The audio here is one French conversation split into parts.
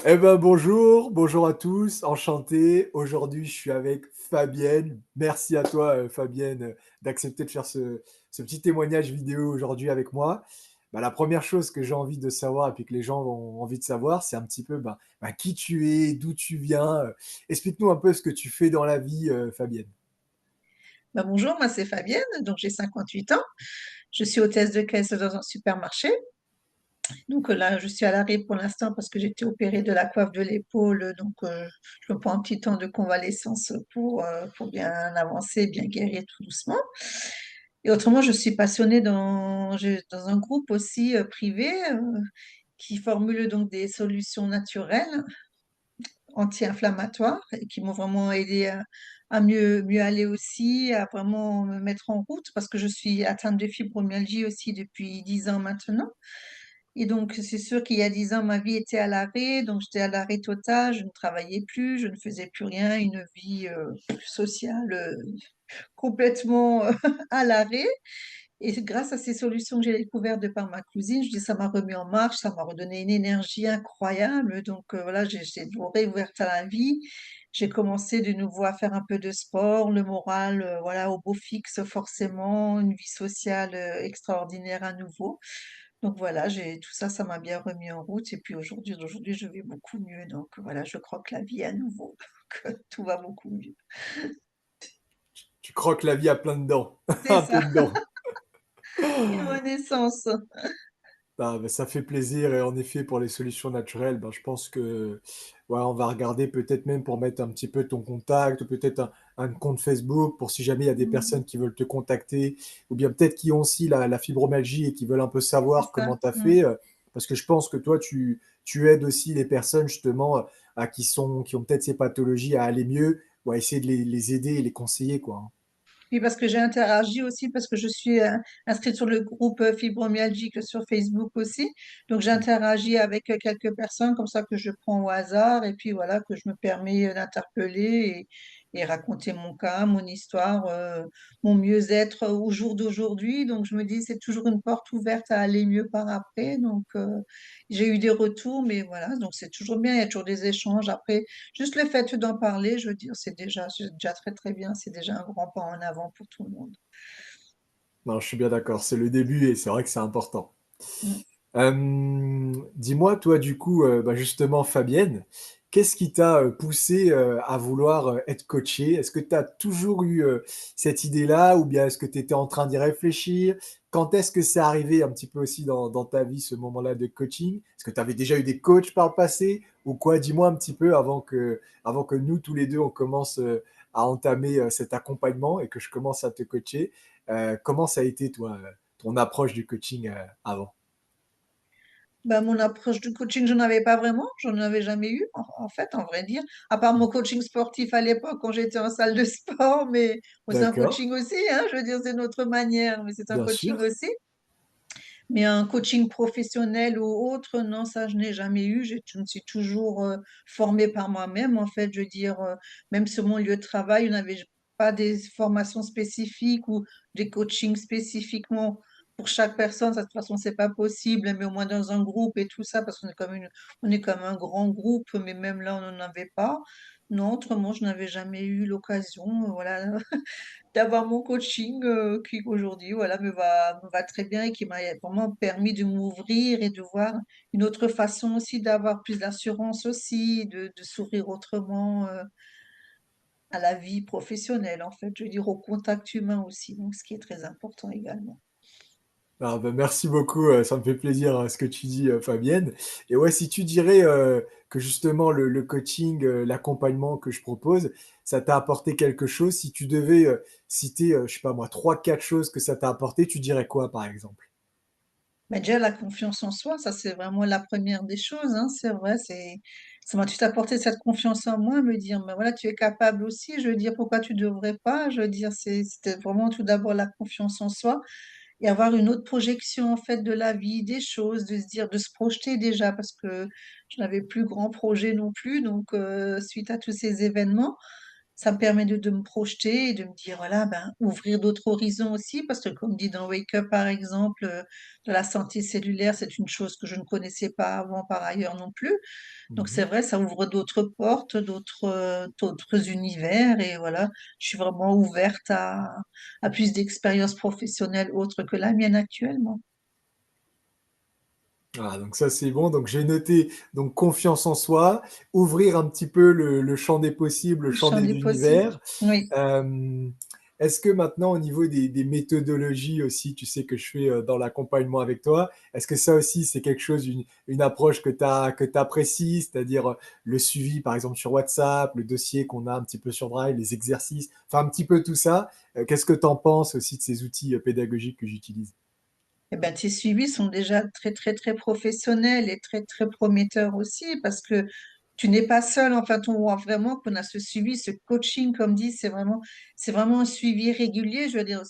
Eh ben bonjour, bonjour à tous, enchanté. Aujourd'hui, je suis avec Fabienne. Merci à toi, Fabienne, d'accepter de faire ce petit témoignage vidéo aujourd'hui avec moi. Bah, la première chose que j'ai envie de savoir et puis que les gens ont envie de savoir, c'est un petit peu qui tu es, d'où tu viens. Explique-nous un peu ce que tu fais dans la vie, Fabienne. Bonjour, moi c'est Fabienne, donc j'ai 58 ans. Je suis hôtesse de caisse dans un supermarché. Donc là, je suis à l'arrêt pour l'instant parce que j'ai été opérée de la coiffe de l'épaule. Donc je me prends un petit temps de convalescence pour bien avancer, bien guérir tout doucement. Et autrement, je suis passionnée dans un groupe aussi privé qui formule donc des solutions naturelles anti-inflammatoires et qui m'ont vraiment aidé à mieux aller aussi, à vraiment me mettre en route parce que je suis atteinte de fibromyalgie aussi depuis 10 ans maintenant. Et donc, c'est sûr qu'il y a 10 ans, ma vie était à l'arrêt, donc j'étais à l'arrêt total, je ne travaillais plus, je ne faisais plus rien, une vie sociale complètement à l'arrêt. Et grâce à ces solutions que j'ai découvertes de par ma cousine, je dis ça m'a remis en marche, ça m'a redonné une énergie incroyable. Donc voilà, j'ai réouverte à la vie. J'ai commencé de nouveau à faire un peu de sport, le moral, voilà, au beau fixe forcément, une vie sociale extraordinaire à nouveau. Donc voilà, tout ça, ça m'a bien remis en route. Et puis aujourd'hui, je vais beaucoup mieux. Donc voilà, je crois que la vie à nouveau, que tout va beaucoup mieux. Tu croques la vie à plein dedans, C'est un ça, peu dedans. une renaissance. Ah, bah, ça fait plaisir et en effet pour les solutions naturelles, ben, je pense que ouais, on va regarder peut-être même pour mettre un petit peu ton contact, ou peut-être un compte Facebook pour si jamais il y a des Mm, personnes qui veulent te contacter, ou bien peut-être qui ont aussi la fibromyalgie et qui veulent un peu c'est savoir ça. comment tu as Mm. fait, parce que je pense que toi tu aides aussi les personnes justement qui ont peut-être ces pathologies à aller mieux, ou à essayer de les aider et les conseiller, quoi, hein. Oui, parce que j'ai interagi aussi, parce que je suis inscrite sur le groupe fibromyalgique sur Facebook aussi. Donc, j'interagis avec quelques personnes comme ça que je prends au hasard et puis voilà, que je me permets d'interpeller et raconter mon cas, mon histoire, mon mieux-être au jour d'aujourd'hui. Donc, je me dis, c'est toujours une porte ouverte à aller mieux par après. Donc, j'ai eu des retours, mais voilà, donc c'est toujours bien, il y a toujours des échanges. Après, juste le fait d'en parler, je veux dire, c'est déjà très très bien, c'est déjà un grand pas en avant pour tout le monde. Non, je suis bien d'accord, c'est le début et c'est vrai que c'est important. Mm. Dis-moi, toi, du coup, justement, Fabienne, qu'est-ce qui t'a poussé à vouloir être coachée? Est-ce que tu as toujours eu cette idée-là ou bien est-ce que tu étais en train d'y réfléchir? Quand est-ce que c'est arrivé un petit peu aussi dans ta vie, ce moment-là de coaching? Est-ce que tu avais déjà eu des coachs par le passé ou quoi? Dis-moi un petit peu avant que nous, tous les deux, on commence à entamer cet accompagnement et que je commence à te coacher. Comment ça a été, toi, ton approche du coaching avant? Mon approche du coaching, je n'en avais pas vraiment, j'en avais jamais eu, en fait, en vrai dire, à part mon coaching sportif à l'époque quand j'étais en salle de sport, mais bon, c'est un D'accord, coaching aussi, hein, je veux dire, c'est notre manière, mais c'est un bien coaching sûr. aussi. Mais un coaching professionnel ou autre, non, ça, je n'ai jamais eu. Je me suis toujours formée par moi-même. En fait, je veux dire, même sur mon lieu de travail, on n'avait pas des formations spécifiques ou des coachings spécifiquement pour chaque personne. Ça, de toute façon, c'est pas possible, mais au moins dans un groupe et tout ça, parce on est comme un grand groupe, mais même là, on n'en avait pas. Non, autrement, je n'avais jamais eu l'occasion, voilà, d'avoir mon coaching qui aujourd'hui voilà, me va très bien et qui m'a vraiment permis de m'ouvrir et de voir une autre façon aussi d'avoir plus d'assurance aussi, de sourire autrement à la vie professionnelle en fait, je veux dire au contact humain aussi, donc ce qui est très important également. Ah, merci beaucoup, ça me fait plaisir ce que tu dis, Fabienne. Et ouais, si tu dirais que justement le coaching, l'accompagnement que je propose, ça t'a apporté quelque chose, si tu devais citer, je sais pas moi, trois, quatre choses que ça t'a apporté, tu dirais quoi par exemple? Mais déjà la confiance en soi, ça c'est vraiment la première des choses, hein, c'est vrai, ça m'a tout apporté cette confiance en moi, me dire, ben voilà, tu es capable aussi, je veux dire, pourquoi tu devrais pas, je veux dire, c'était vraiment tout d'abord la confiance en soi. Et avoir une autre projection en fait de la vie, des choses, de se dire, de se projeter déjà parce que je n'avais plus grand projet non plus, donc suite à tous ces événements, ça me permet de me projeter et de me dire, voilà, ben, ouvrir d'autres horizons aussi, parce que comme dit dans Wake Up, par exemple, de la santé cellulaire, c'est une chose que je ne connaissais pas avant par ailleurs non plus. Donc c'est Mmh. vrai, ça ouvre d'autres portes, d'autres univers et voilà, je suis vraiment ouverte à plus d'expériences professionnelles autres que la mienne actuellement. Ah donc ça c'est bon, donc j'ai noté donc confiance en soi, ouvrir un petit peu le champ des possibles, le Le champ champ des des possibles. univers. Oui. Hem, Est-ce que maintenant au niveau des méthodologies aussi, tu sais que je fais, dans l'accompagnement avec toi, est-ce que ça aussi c'est quelque chose, une approche que tu apprécies? C'est-à-dire, le suivi par exemple sur WhatsApp, le dossier qu'on a un petit peu sur Drive, les exercices, enfin un petit peu tout ça. Qu'est-ce que tu en penses aussi de ces outils, pédagogiques que j'utilise? Eh ben, tes suivis sont déjà très, très, très professionnels et très, très prometteurs aussi parce que tu n'es pas seul. En fait, on voit vraiment qu'on a ce suivi, ce coaching, comme dit, c'est vraiment un suivi régulier. Je veux dire,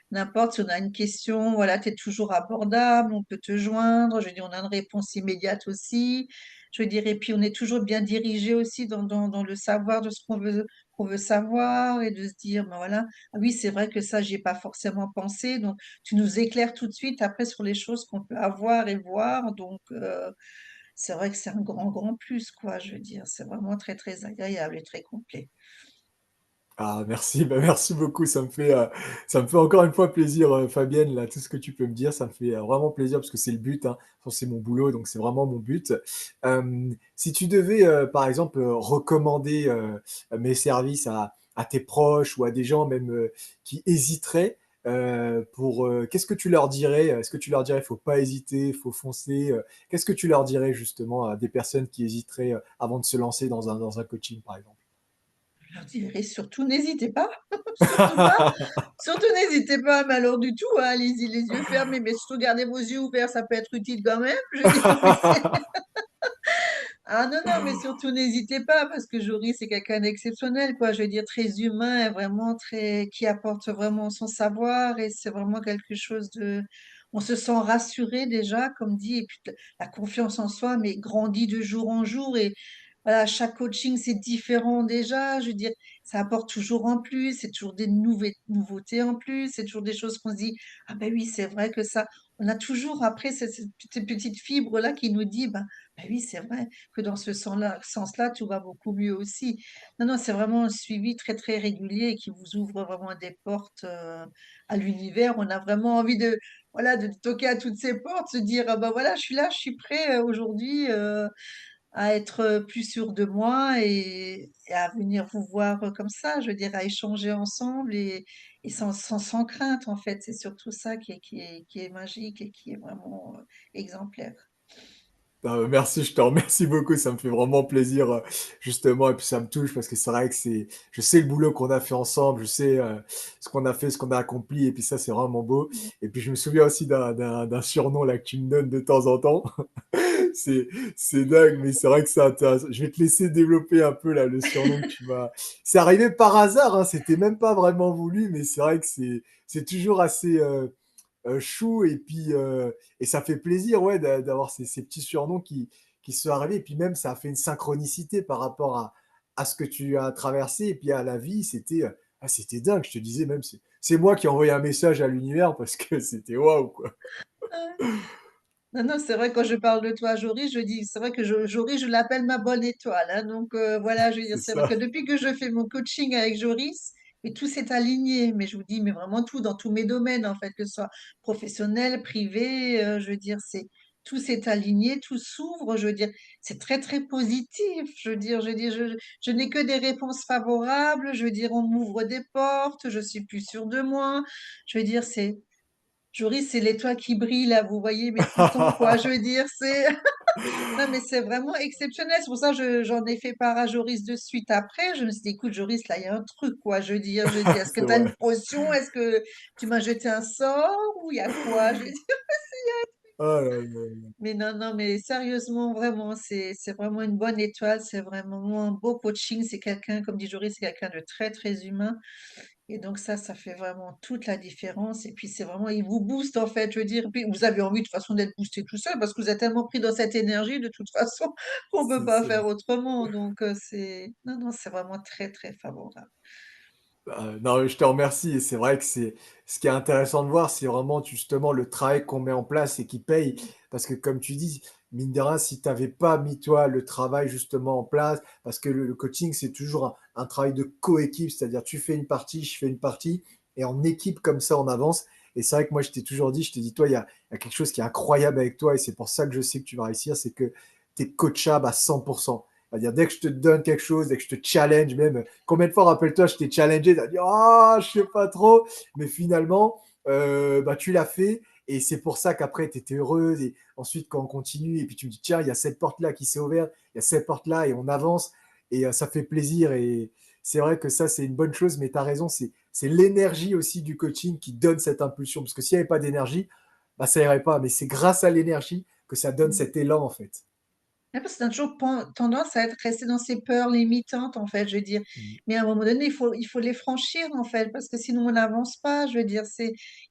n'importe si on a une question, voilà, tu es toujours abordable, on peut te joindre. Je veux dire, on a une réponse immédiate aussi. Je veux dire, et puis on est toujours bien dirigé aussi dans le savoir de ce qu'on veut savoir et de se dire, ben voilà, ah oui, c'est vrai que ça, j'y ai pas forcément pensé. Donc, tu nous éclaires tout de suite après sur les choses qu'on peut avoir et voir. Donc, c'est vrai que c'est un grand, grand plus, quoi. Je veux dire, c'est vraiment très, très agréable et très complet. Ah merci, bah, merci beaucoup. Ça me fait encore une fois plaisir, Fabienne, là, tout ce que tu peux me dire, ça me fait, vraiment plaisir parce que c'est le but, hein. Enfin, c'est mon boulot, donc c'est vraiment mon but. Si tu devais, par exemple, recommander, mes services à tes proches ou à des gens même, qui hésiteraient, qu'est-ce que tu leur dirais? Est-ce que tu leur dirais: «Faut pas hésiter, faut foncer», qu'est-ce que tu leur dirais justement à des personnes qui hésiteraient, avant de se lancer dans un coaching, par exemple? Je leur dirais surtout n'hésitez pas, surtout pas, surtout n'hésitez pas, mais alors du tout, hein, allez-y les yeux fermés, mais surtout gardez vos yeux ouverts, ça peut être utile quand même. Je veux dire, mais ah non, non, mais surtout n'hésitez pas parce que Joris c'est quelqu'un d'exceptionnel, quoi. Je veux dire très humain et vraiment très qui apporte vraiment son savoir et c'est vraiment quelque chose de on se sent rassuré déjà, comme dit, et puis la confiance en soi, mais grandit de jour en jour et voilà, chaque coaching c'est différent déjà. Je veux dire, ça apporte toujours en plus, c'est toujours des nouveautés en plus, c'est toujours des choses qu'on se dit, ah ben oui, c'est vrai que ça. On a toujours après cette petite fibre là qui nous dit, ben oui, c'est vrai que dans ce sens-là, tout va beaucoup mieux aussi. Non, non, c'est vraiment un suivi très, très régulier et qui vous ouvre vraiment des portes à l'univers. On a vraiment envie de, voilà, de toquer à toutes ces portes, se dire, ah ben voilà, je suis là, je suis prêt aujourd'hui à être plus sûr de moi et à venir vous voir comme ça, je veux dire, à échanger ensemble et sans crainte, en fait. C'est surtout ça qui est magique et qui est vraiment exemplaire. Ah, merci, je te remercie beaucoup, ça me fait vraiment plaisir, justement, et puis ça me touche parce que c'est vrai que je sais le boulot qu'on a fait ensemble, je sais, ce qu'on a fait, ce qu'on a accompli, et puis ça, c'est vraiment beau. Et puis je me souviens aussi d'un surnom là que tu me donnes de temps en temps. C'est, c'est dingue, mais c'est vrai que c'est intéressant. Je vais te laisser développer un peu là le surnom que tu m'as. C'est arrivé par hasard, hein, c'était même pas vraiment voulu, mais c'est vrai que c'est toujours assez, chou et ça fait plaisir ouais d'avoir ces petits surnoms qui sont arrivés et puis même ça a fait une synchronicité par rapport à ce que tu as traversé et puis à la vie c'était dingue, je te disais même c'est moi qui ai envoyé un message à l'univers parce que c'était waouh quoi. Non, non, c'est vrai, quand je parle de toi à Jory, je dis, c'est vrai que Jory, je l'appelle ma bonne étoile, hein. Donc, voilà, je veux dire, C'est c'est vrai que ça. depuis que je fais mon coaching avec Joris, mais tout s'est aligné. Mais je vous dis, mais vraiment tout, dans tous mes domaines, en fait, que ce soit professionnel, privé, je veux dire, tout s'est aligné, tout s'ouvre. Je veux dire, c'est très, très positif. Je n'ai que des réponses favorables. Je veux dire, on m'ouvre des portes, je suis plus sûre de moi. Je veux dire, Joris, c'est l'étoile qui brille là, vous voyez, mais tout le temps, quoi. Je veux dire, c'est non, mais c'est vraiment exceptionnel. C'est pour ça que j'en ai fait part à Joris de suite après. Je me suis dit, écoute, Joris, là, il y a un truc, quoi. Je dis, est-ce que C'est tu as une vrai. potion? Est-ce que tu m'as jeté un sort? Ou il y a quoi? Je veux dire, Ah là là. mais non, non, mais sérieusement, vraiment, c'est vraiment une bonne étoile. C'est vraiment un beau coaching. C'est quelqu'un, comme dit Joris, c'est quelqu'un de très, très humain. Et donc ça fait vraiment toute la différence et puis c'est vraiment il vous booste en fait, je veux dire, puis vous avez envie de toute façon d'être boosté tout seul parce que vous êtes tellement pris dans cette énergie de toute façon qu'on peut pas C'est faire autrement donc c'est non, non, c'est vraiment très, très favorable. Non, je te remercie et c'est vrai que c'est ce qui est intéressant de voir, c'est vraiment justement le travail qu'on met en place et qui paye. Parce que comme tu dis, mine de rien, si tu avais pas mis toi le travail justement en place, parce que le coaching, c'est toujours un travail de coéquipe, c'est-à-dire tu fais une partie, je fais une partie et en équipe comme ça, on avance. Et c'est vrai que moi, je t'ai toujours dit, je t'ai dit, toi, il y a quelque chose qui est incroyable avec toi et c'est pour ça que je sais que tu vas réussir, c'est que tu es coachable à 100%. C'est-à-dire, dès que je te donne quelque chose, dès que je te challenge, même combien de fois, rappelle-toi, je t'ai challengé, tu as dit, ah, je sais pas trop, mais finalement, bah, tu l'as fait, et c'est pour ça qu'après, tu étais heureuse, et ensuite, quand on continue, et puis tu me dis, tiens, il y a cette porte-là qui s'est ouverte, il y a cette porte-là, et on avance, et ça fait plaisir, et c'est vrai que ça, c'est une bonne chose, mais tu as raison, c'est l'énergie aussi du coaching qui donne cette impulsion, parce que s'il n'y avait pas d'énergie, bah, ça irait pas, mais c'est grâce à l'énergie que ça donne cet élan, en fait. Ouais, parce qu'on a toujours tendance à être resté dans ces peurs limitantes, en fait, je veux dire. Mm. Mais à un moment donné, il faut les franchir, en fait, parce que sinon on n'avance pas. Je veux dire,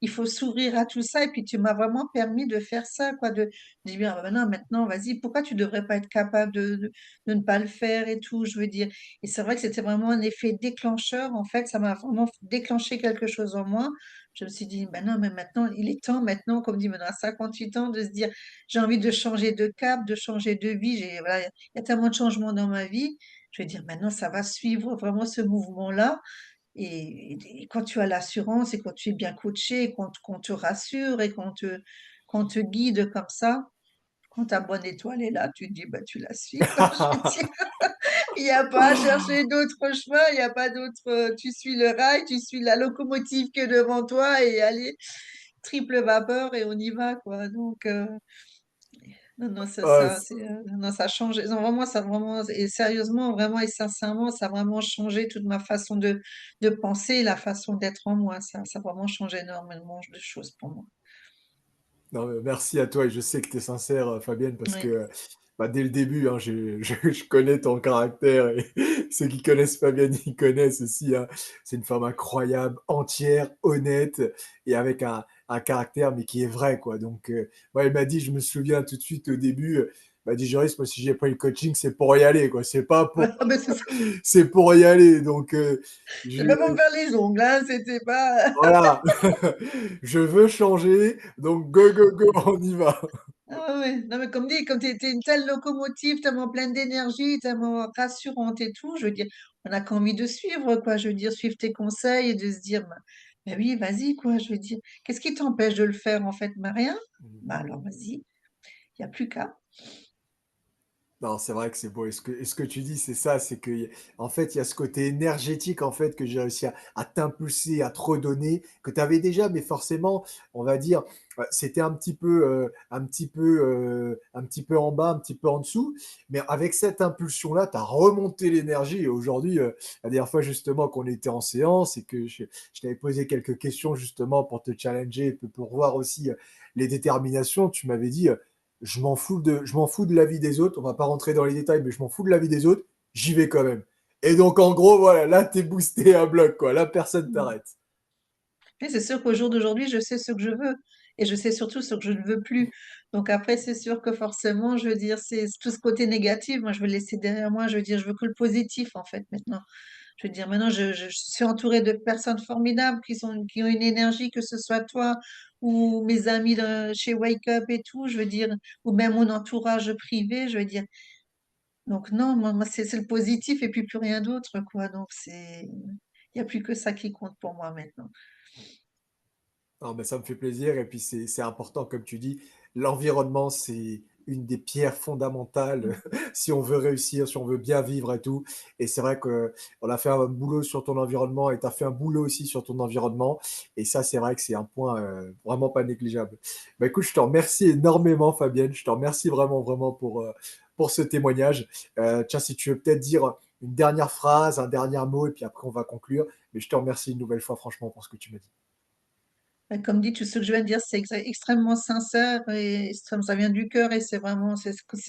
il faut s'ouvrir à tout ça. Et puis tu m'as vraiment permis de faire ça, quoi, de dire, ah, ben non, maintenant, vas-y, pourquoi tu devrais pas être capable de ne pas le faire et tout, je veux dire. Et c'est vrai que c'était vraiment un effet déclencheur, en fait, ça m'a vraiment déclenché quelque chose en moi. Je me suis dit, ben non, mais maintenant, il est temps, maintenant, comme dit maintenant à 58 ans, de se dire, j'ai envie de changer de cap, de changer de vie. Voilà, il y a tellement de changements dans ma vie. Je vais dire, maintenant, ça va suivre vraiment ce mouvement-là. Et quand tu as l'assurance et quand tu es bien coaché, et qu'on te rassure et qu'on te guide comme ça, quand ta bonne étoile est là, tu te dis, bah, tu la suis, quoi. Je veux dire, il n'y a pas à chercher d'autres chemins, il n'y a pas d'autre, tu suis le rail, tu suis la locomotive que devant toi et allez, triple vapeur et on y va, quoi. Donc, non, non, c'est Ah, ça, non, ça a changé. Non, vraiment, ça a vraiment, et sérieusement, vraiment et sincèrement, ça a vraiment changé toute ma façon de penser, la façon d'être en moi. Ça a vraiment changé énormément de choses pour moi. non, mais merci à toi et je sais que tu es sincère, Fabienne, parce que Oui. bah, dès le début, hein, je connais ton caractère et ceux qui connaissent Fabienne, ils connaissent aussi. Hein. C'est une femme incroyable, entière, honnête et avec un caractère, mais qui est vrai, quoi. Donc, moi, elle m'a dit, je me souviens tout de suite au début, elle m'a dit, Joris, moi, si j'ai pris le coaching, c'est pour y aller, quoi. C'est pas pour, Ah ben, c'est ça. c'est pour y aller. Donc, je C'est lui pas pour me faire les ongles, hein, c'était pas. voilà, je veux changer, donc go, go, go, on y va. Ah ouais. Non, mais comme dit, quand tu étais une telle locomotive, tellement pleine d'énergie, tellement rassurante et tout, je veux dire, on n'a qu'envie de suivre, quoi. Je veux dire, suivre tes conseils et de se dire, bah oui, vas-y, quoi. Je veux dire, qu'est-ce qui t'empêche de le faire, en fait? Bah rien. Bah alors, vas-y, il n'y a plus qu'à. Non, c'est vrai que c'est beau. Et ce que tu dis, c'est ça, c'est que, en fait, il y a ce côté énergétique, en fait, que j'ai réussi à t'impulser, à te redonner, que tu avais déjà, mais forcément, on va dire, c'était un petit peu en bas, un petit peu en dessous. Mais avec cette impulsion-là, tu as remonté l'énergie. Et aujourd'hui, la dernière fois, justement, qu'on était en séance et que je t'avais posé quelques questions, justement, pour te challenger, pour voir aussi les déterminations, tu m'avais dit, je m'en fous de l'avis des autres. On va pas rentrer dans les détails, mais je m'en fous de l'avis des autres. J'y vais quand même. Et donc, en gros, voilà, là, t'es boosté à bloc, quoi. Là, personne t'arrête. Mais c'est sûr qu'au jour d'aujourd'hui, je sais ce que je veux et je sais surtout ce que je ne veux plus. Donc après, c'est sûr que forcément, je veux dire, c'est tout ce côté négatif, moi, je veux le laisser derrière moi. Je veux dire, je veux que le positif, en fait, maintenant. Je veux dire, maintenant, je suis entourée de personnes formidables qui ont une énergie, que ce soit toi ou mes amis chez Wake Up et tout, je veux dire, ou même mon entourage privé, je veux dire. Donc non, moi, c'est le positif et puis plus rien d'autre, quoi. Donc il n'y a plus que ça qui compte pour moi maintenant. Non, mais ça me fait plaisir. Et puis, c'est important, comme tu dis. L'environnement, c'est une des pierres fondamentales si on veut réussir, si on veut bien vivre et tout. Et c'est vrai qu'on a fait un boulot sur ton environnement et tu as fait un boulot aussi sur ton environnement. Et ça, c'est vrai que c'est un point vraiment pas négligeable. Bah, écoute, je te remercie énormément, Fabienne. Je te remercie vraiment, vraiment pour ce témoignage. Tiens, si tu veux peut-être dire une dernière phrase, un dernier mot, et puis après, on va conclure. Mais je te remercie une nouvelle fois, franchement, pour ce que tu m'as dit. Et comme dit, tout ce que je viens de dire, c'est extrêmement sincère et ça vient du cœur et c'est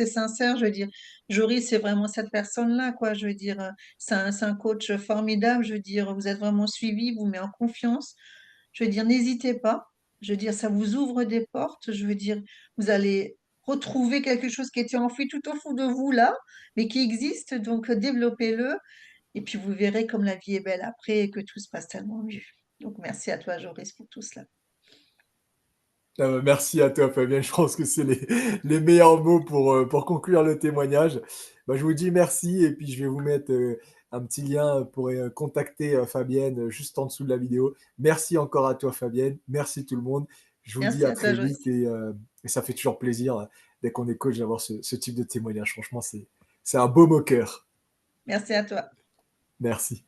sincère. Je veux dire, Joris, c'est vraiment cette personne-là, quoi. Je veux dire, c'est un coach formidable. Je veux dire, vous êtes vraiment suivi, vous met en confiance. Je veux dire, n'hésitez pas. Je veux dire, ça vous ouvre des portes. Je veux dire, vous allez retrouver quelque chose qui était enfoui tout au fond de vous là, mais qui existe. Donc, développez-le. Et puis, vous verrez comme la vie est belle après et que tout se passe tellement mieux. Donc, merci à toi, Joris, pour tout cela. Ah bah, merci à toi, Fabien. Je pense que c'est les meilleurs mots pour conclure le témoignage. Bah, je vous dis merci et puis je vais vous mettre un petit lien pour contacter Fabienne juste en dessous de la vidéo. Merci encore à toi, Fabienne. Merci tout le monde. Je vous dis Merci à à toi, très vite Joris. et ça fait toujours plaisir dès qu'on est coach d'avoir ce type de témoignage. Franchement, c'est un beau moqueur. Merci à toi. Merci.